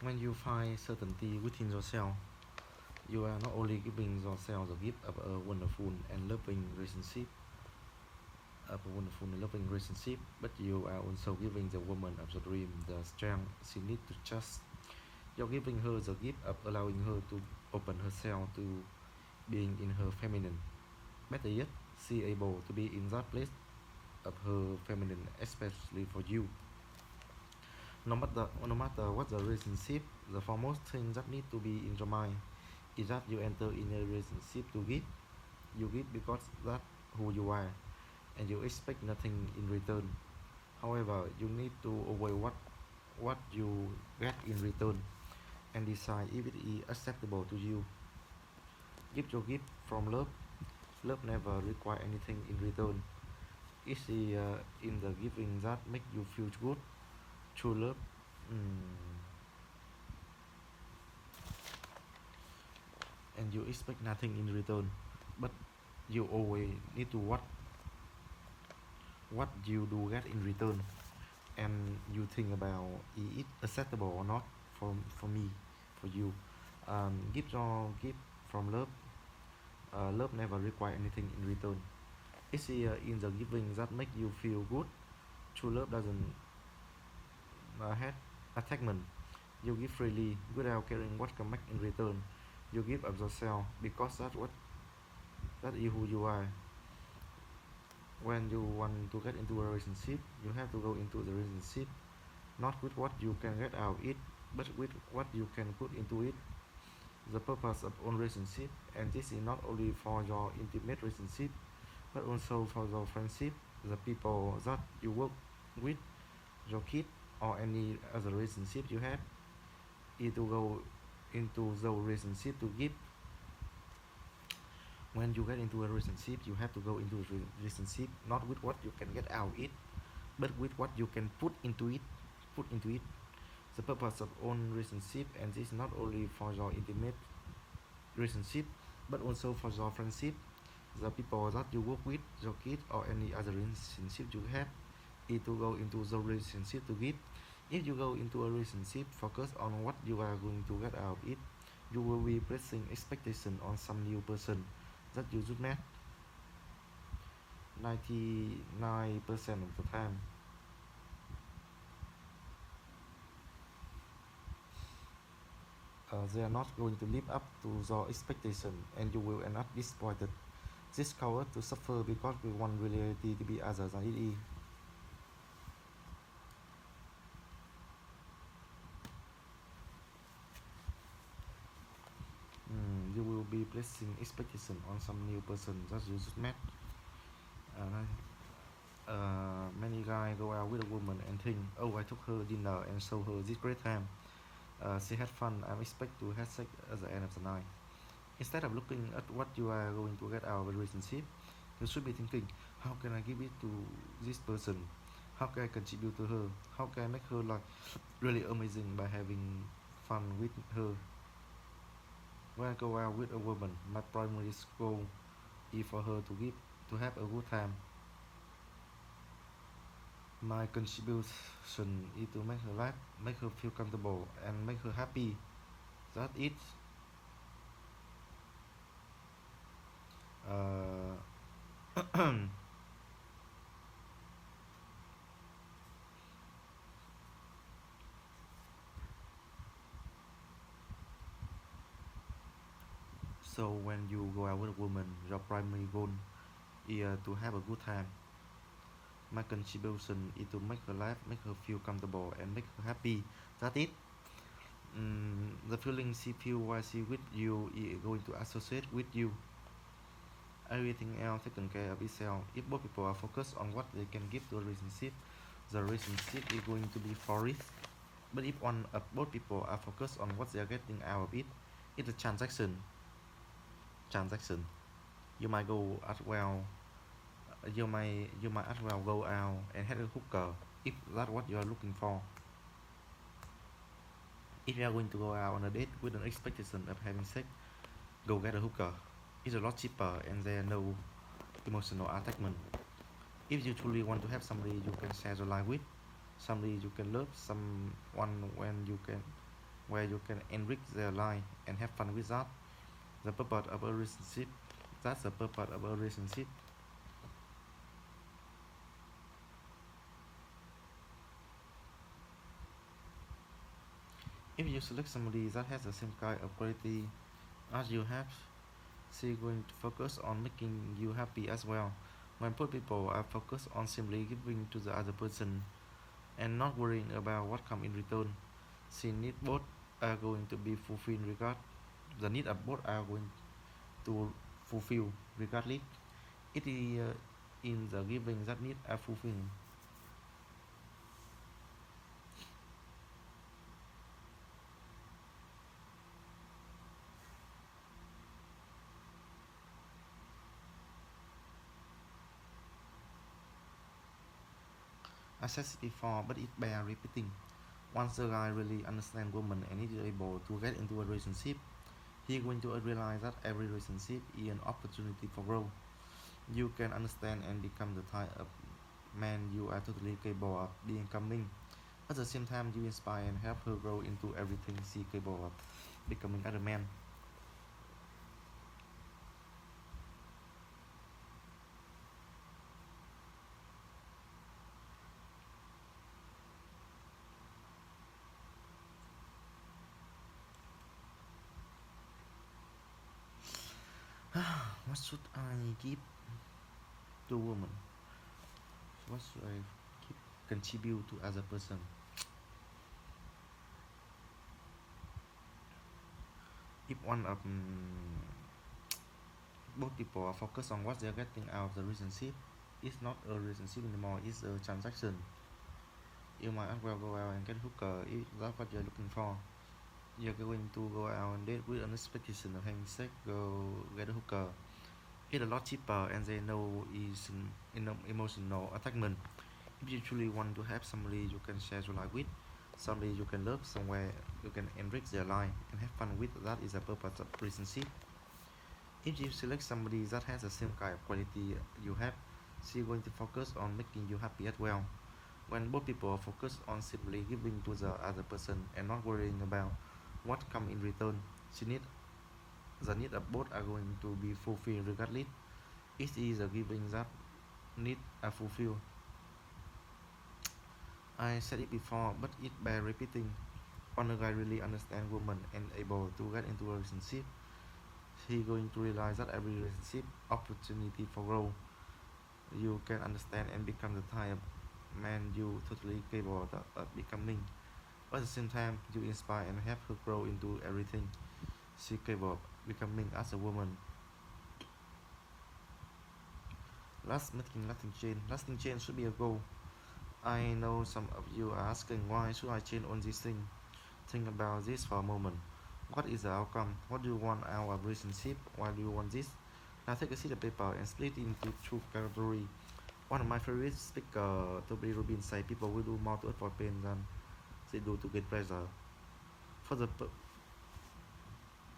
When you find certainty within yourself, you are not only giving yourself the gift of a wonderful and loving relationship, but you are also giving the woman of the dream the strength she needs to trust. You're giving her the gift of allowing her to open herself to being in her feminine. Better yet, she able to be in that place of her feminine, especially for you. No matter what the relationship, the foremost thing that need to be in your mind is that you enter in a relationship to give. You give because that's who you are, and you expect nothing in return. However, you need to avoid what you get in return and decide if it is acceptable to you. Give your gift from love. Love never require anything in return. It's in the giving that make you feel good. True love, and you expect nothing in return, but you always need to what you do get in return, and you think about is it acceptable or not for me, for you. Give your gift from love. Love never require anything in return. It's in the giving that make you feel good. True love doesn't have attachment. You give freely without caring what come back in return. You give of yourself because that is who you are. When you want to get into a relationship, you have to go into the relationship not with what you can get out of it, but with what you can put into it. The purpose of own relationship, and this is not only for your intimate relationship, but also for your friendship, the people that you work with, your kid, or any other relationship you have, is to go into the relationship to give. When you get into a relationship, you have to go into a relationship not with what you can get out of it, but with what you can put into it. Put into it. The purpose of own relationship, and this is not only for your intimate relationship, but also for your friendship, the people that you work with, your kids, or any other relationship you have, is to go into the relationship to give. If you go into a relationship focus on what you are going to get out of it, you will be placing expectation on some new person that you should met 99% of the time. They are not going to live up to your expectation, and you will end up disappointed. This causes to suffer because we want reality to be other than it is. You will be placing expectation on some new person that you just met. Many guys go out with a woman and think, oh, I took her dinner and show her this great time. She had fun. I expect to have sex at the end of the night. Instead of looking at what you are going to get out of a relationship, you should be thinking, how can I give it to this person? How can I contribute to her? How can I make her like really amazing by having fun with her? When I go out with a woman, my primary goal is for her to have a good time. My contribution is to make her laugh, make her feel comfortable, and make her happy. That it. Uh, so when you go out with a woman, your primary goal is to have a good time. My contribution is to make her laugh, make her feel comfortable, and make her happy. That it. The feeling she feel while she with you is going to associate with you. Everything else taken care of itself. If both people are focused on what they can give to a relationship, the relationship is going to be flourished. But if one of both people are focused on what they are getting out of it, it's a transaction. Transaction. You might go as well. You might as well go out and have a hooker if that's what you are looking for. If you are going to go out on a date with an expectation of having sex, go get a hooker. It's a lot cheaper and there are no emotional attachment. If you truly want to have somebody you can share your life with, somebody you can love, someone when you can where you can enrich their life and have fun with that. The purpose of a relationship. That's the purpose of a relationship. If you select somebody that has the same kind of quality as you have, she's going to focus on making you happy as well. When poor people are focused on simply giving to the other person and not worrying about what comes in return, she need both are going to be fulfilled regard the need of both are going to fulfill regardless. It is in the giving that need are fulfilled. I said it before, but it bear repeating. Once the guy really understands woman and is able to get into a relationship, he going to realize that every relationship is an opportunity for growth. You can understand and become the type of man you are totally capable of becoming. At the same time, you inspire and help her grow into everything she capable of becoming as a man. What should I give to woman? What should I give, contribute to other person? If one of both people are focused on what they're getting out of the relationship, it's not a relationship anymore, it's a transaction. You might as well go out and get hooker if that's what you're looking for. You're going to go out and date with an expectation of having sex, go get a hooker. It's a lot cheaper and they know is an emotional attachment. If you truly want to have somebody you can share your life with, somebody you can love, somewhere you can enrich their life and have fun with, that is the purpose of relationship. If you select somebody that has the same kind of quality you have, she's going to focus on making you happy as well. When both people are focused on simply giving to the other person and not worrying about what come in return, she need the need of both are going to be fulfilled regardless. It is the giving that need are fulfilled. I said it before, but it by repeating. When a guy really understand woman and able to get into a relationship, he going to realize that every relationship opportunity for growth. You can understand and become the type of man you totally capable of becoming. But at the same time, you inspire and help her grow into everything she capable of becoming as a woman. Lasting change. Lasting change should be a goal. I know some of you are asking why should I change on this thing. Think about this for a moment. What is the outcome? What do you want out of relationship? Why do you want this? Now take a sheet of paper and split it into two categories. One of my favorite speaker, Toby Rubin, say people will do more to avoid pain than they do to get pleasure. For the